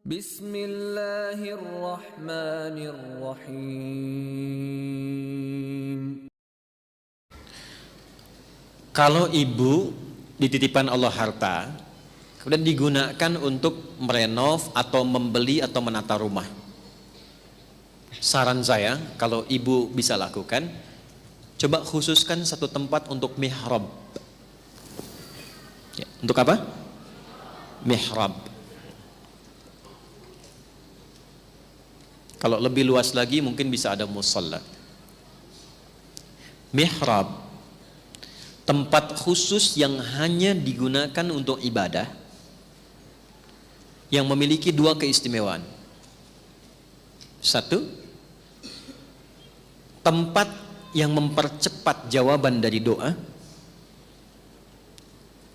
Bismillahirrahmanirrahim. Kalau ibu dititipkan Allah harta, kemudian digunakan untuk merenov atau membeli atau menata rumah. Saran saya, kalau ibu bisa lakukan, coba khususkan satu tempat untuk mihrab. Ya, untuk apa? Mihrab. Kalau lebih luas lagi mungkin bisa ada musalla. Mihrab, tempat khusus yang hanya digunakan untuk ibadah, yang memiliki dua keistimewaan. Satu, tempat yang mempercepat jawaban dari doa.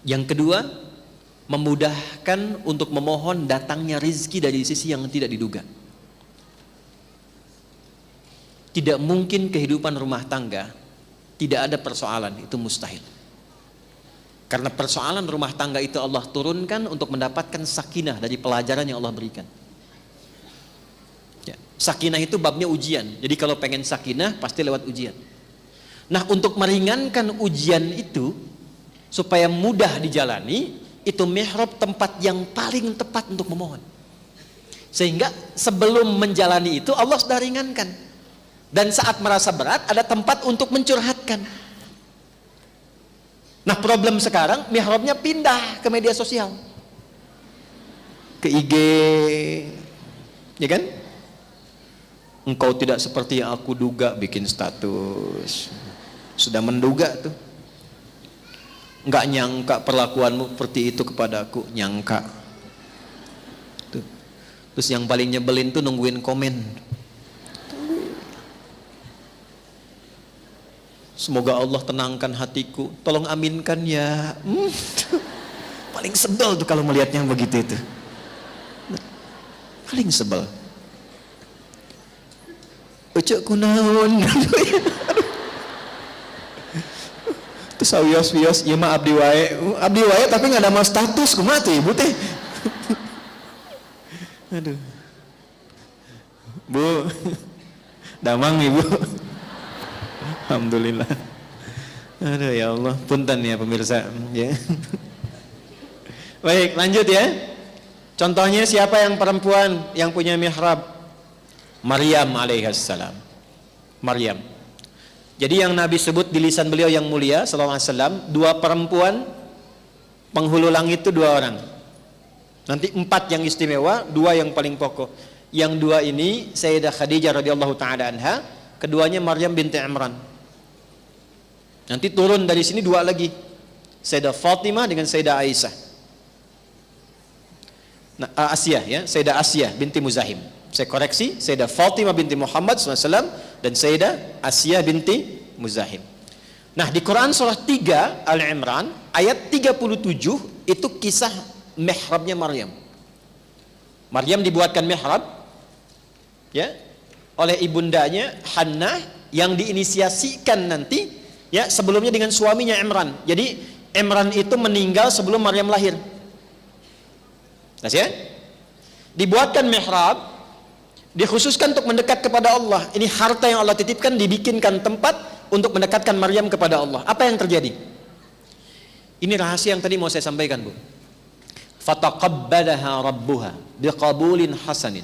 Yang kedua, memudahkan untuk memohon datangnya rizki dari sisi yang tidak diduga. Tidak mungkin kehidupan rumah tangga tidak ada persoalan, itu mustahil. Karena persoalan rumah tangga itu Allah turunkan untuk mendapatkan sakinah dari pelajaran yang Allah berikan. Ya, sakinah itu babnya ujian. Jadi kalau pengen sakinah pasti lewat ujian. Nah, untuk meringankan ujian itu supaya mudah dijalani, itu mihrab tempat yang paling tepat untuk memohon. Sehingga sebelum menjalani itu Allah sudah ringankan. Dan saat merasa berat ada tempat untuk mencurhatkan. Nah, problem sekarang mihrabnya pindah ke media sosial, ke IG, ya kan? Engkau tidak seperti yang aku duga, bikin status. Sudah menduga tuh. Enggak nyangka perlakuanmu seperti itu kepadaku, nyangka. Tuh. Terus yang paling nyebelin tuh nungguin komen. Semoga Allah tenangkan hatiku, tolong aminkan ya. Paling sebel tuh kalau melihatnya begitu itu. Paling sebel. Ucuk kunaon. Terus awios-wios, iya mah abdi wae. Abdi wae tapi nggak ada mas status, kumaha tuh ibu teh. Aduh. Bu, damang ibu. Alhamdulillah. Aduh ya Allah, punten ya pemirsa. Ya. Baik, lanjut ya. Contohnya siapa yang perempuan yang punya mihrab? Maryam alaihissalam. Maryam. Jadi yang Nabi sebut di lisan beliau yang mulia sallallahu alaihi wasallam, dua perempuan penghulu langit itu dua orang. Nanti empat yang istimewa, dua yang paling pokok. Yang dua ini Sayyidah Khadijah radhiyallahu taala anha, keduanya Maryam binti Imran. Nanti turun dari sini dua lagi, Sayyidah Fatimah dengan Sayyidah Aisyah. Nah, Asiyah ya, Sayyidah Asiyah binti Muzahim. Saya koreksi, Sayyidah Fatimah binti Muhammad SAW dan Sayyidah Asiyah binti Muzahim. Nah, di Quran surah 3 Al-Imran ayat 37 itu kisah mihrabnya Maryam. Maryam dibuatkan mihrab ya oleh ibundanya Hannah yang diinisiasikan nanti ya sebelumnya dengan suaminya Imran. Jadi Imran itu meninggal sebelum Maryam lahir. Nah, ya? Dibuatkan mihrab, dikhususkan untuk mendekat kepada Allah. Ini harta yang Allah titipkan, dibikinkan tempat untuk mendekatkan Maryam kepada Allah. Apa yang terjadi? Ini rahasia yang tadi mau saya sampaikan, Bu. Fataqabbalaha rabbuha biqabulin hasanin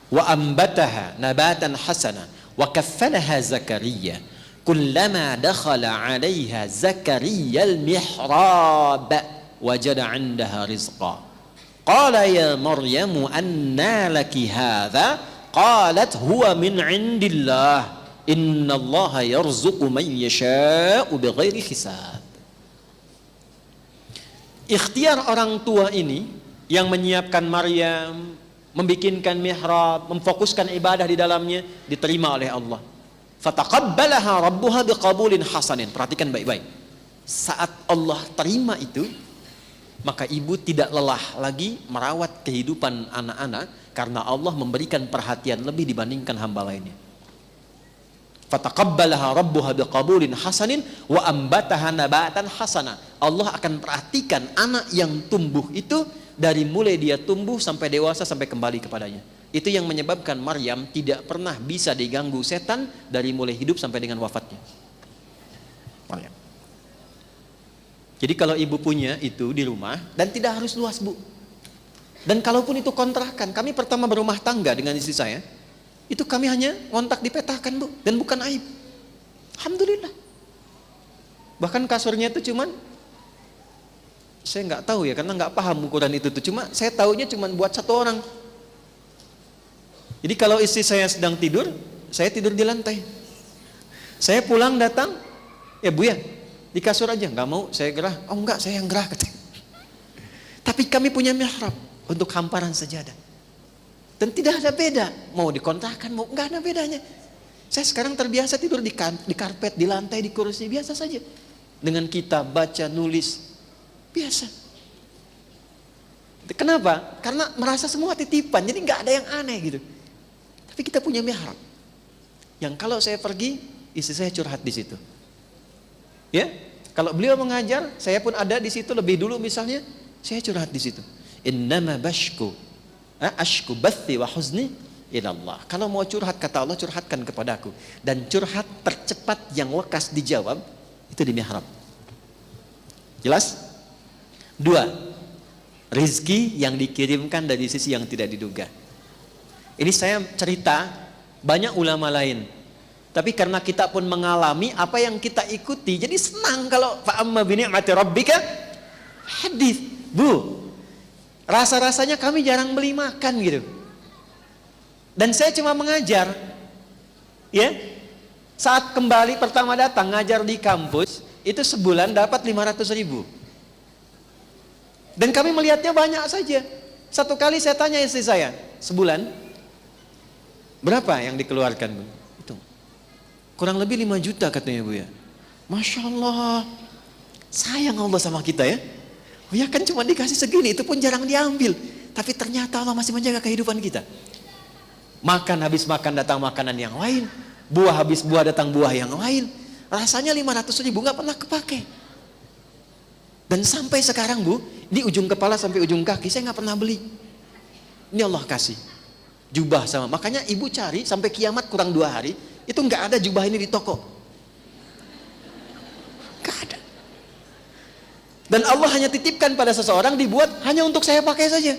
wa ambataha nabatan hasana wa kaffalaha Zakaria. Kullama dakhala 'alaiha Zakaria al-mihrab wajada 'indaha rizqa. Qala ya Maryamu anna laki hadha? Qalat huwa min 'indillah. Innallaha yarzuqu man yasha'u bighairi hisab. Ikhtiar orang tua ini yang menyiapkan Maryam, membikinkan mihrab, memfokuskan ibadah di dalamnya, diterima oleh Allah. Fataqabbalaha rabbuha biqabulin hasanin. Perhatikan baik-baik. Saat Allah terima itu, maka ibu tidak lelah lagi merawat kehidupan anak-anak karena Allah memberikan perhatian lebih dibandingkan hamba lainnya. Fataqabbalaha rabbuha biqabulin hasanin wa ambataha nabatan hasana. Allah akan perhatikan anak yang tumbuh itu dari mulai dia tumbuh sampai dewasa sampai kembali kepadanya. Itu yang menyebabkan Maryam tidak pernah bisa diganggu setan dari mulai hidup sampai dengan wafatnya. Maryam. Jadi kalau ibu punya itu di rumah, dan tidak harus luas, Bu. Dan kalaupun itu kontrakan, kami pertama berumah tangga dengan istri saya, itu kami hanya ngontak dipetakan, Bu, dan bukan aib. Alhamdulillah. Bahkan kasurnya itu cuman, saya nggak tahu ya, karena nggak paham ukuran itu tuh. Cuma saya tahunya cuma buat satu orang. Jadi kalau istri saya sedang tidur, saya tidur di lantai. Saya pulang datang, ya Bu ya, di kasur aja. Nggak mau, saya gerah. Oh enggak, saya yang gerah. Tapi kami punya mihrab untuk hamparan sajadah. Dan tidak ada beda. Mau dikontrakan, mau nggak ada bedanya. Saya sekarang terbiasa tidur di karpet, di lantai, di kursi, biasa saja. Dengan kitab, baca, nulis, biasa. Kenapa? Karena merasa semua titipan, jadi nggak ada yang aneh gitu. Tapi kita punya mihrab. Yang kalau saya pergi, istri saya curhat di situ. Ya, kalau beliau mengajar, saya pun ada di situ lebih dulu misalnya, saya curhat di situ. Innama bashku, ashku bathi wa huzni ilallah. Kalau mau curhat kata Allah, curhatkan kepadaku. Dan curhat tercepat yang wakas dijawab itu di mihrab. Jelas? 2. Rizki yang dikirimkan dari sisi yang tidak diduga. Ini saya cerita banyak ulama lain. Tapi karena kita pun mengalami apa yang kita ikuti, jadi senang kalau fa'amma bi ni'mati rabbika hadits. Bu, rasa-rasanya kami jarang beli makan gitu. Dan saya cuma mengajar. Ya. Saat kembali pertama datang ngajar di kampus, itu sebulan dapat 500.000. Dan kami melihatnya banyak saja. Satu kali saya tanya istri saya, sebulan berapa yang dikeluarkan, Bu? Itu kurang lebih 5 juta katanya, Bu ya. Masya Allah, sayang Allah sama kita ya. Oh ya kan cuma dikasih segini, itu pun jarang diambil. Tapi ternyata Allah masih menjaga kehidupan kita. Makan habis makan datang makanan yang lain, buah habis buah datang buah yang lain. Rasanya 500.000 nggak pernah kepake. Dan sampai sekarang, Bu, di ujung kepala sampai ujung kaki saya nggak pernah beli. Ini Allah kasih. Jubah sama, makanya ibu cari sampai kiamat kurang 2 hari, itu nggak ada jubah ini di toko. Nggak ada. Dan Allah hanya titipkan pada seseorang, dibuat hanya untuk saya pakai saja.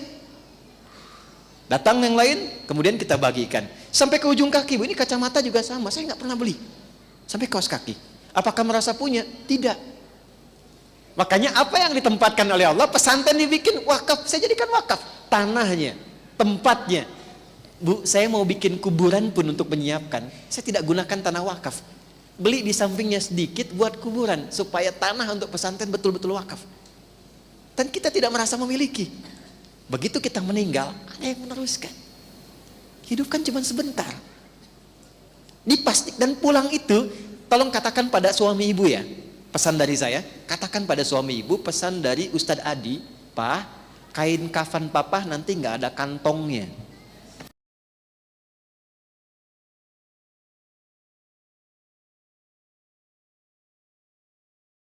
Datang yang lain, kemudian kita bagikan. Sampai ke ujung kaki, Bu, ini kacamata juga sama, saya nggak pernah beli. Sampai kaos kaki. Apakah merasa punya? Tidak. Makanya apa yang ditempatkan oleh Allah, pesantren dibikin wakaf, saya jadikan wakaf. Tanahnya, tempatnya. Bu, saya mau bikin kuburan pun untuk menyiapkan, saya tidak gunakan tanah wakaf. Beli di sampingnya sedikit buat kuburan, supaya tanah untuk pesantren betul-betul wakaf. Dan kita tidak merasa memiliki. Begitu kita meninggal, ada yang meneruskan. Hidup kan cuma sebentar. Dipastikan, dan pulang itu, tolong katakan pada suami ibu ya, pesan dari saya, katakan pada suami ibu, pesan dari Ustadz Adi, Pak, kain kafan papa nanti nggak ada kantongnya.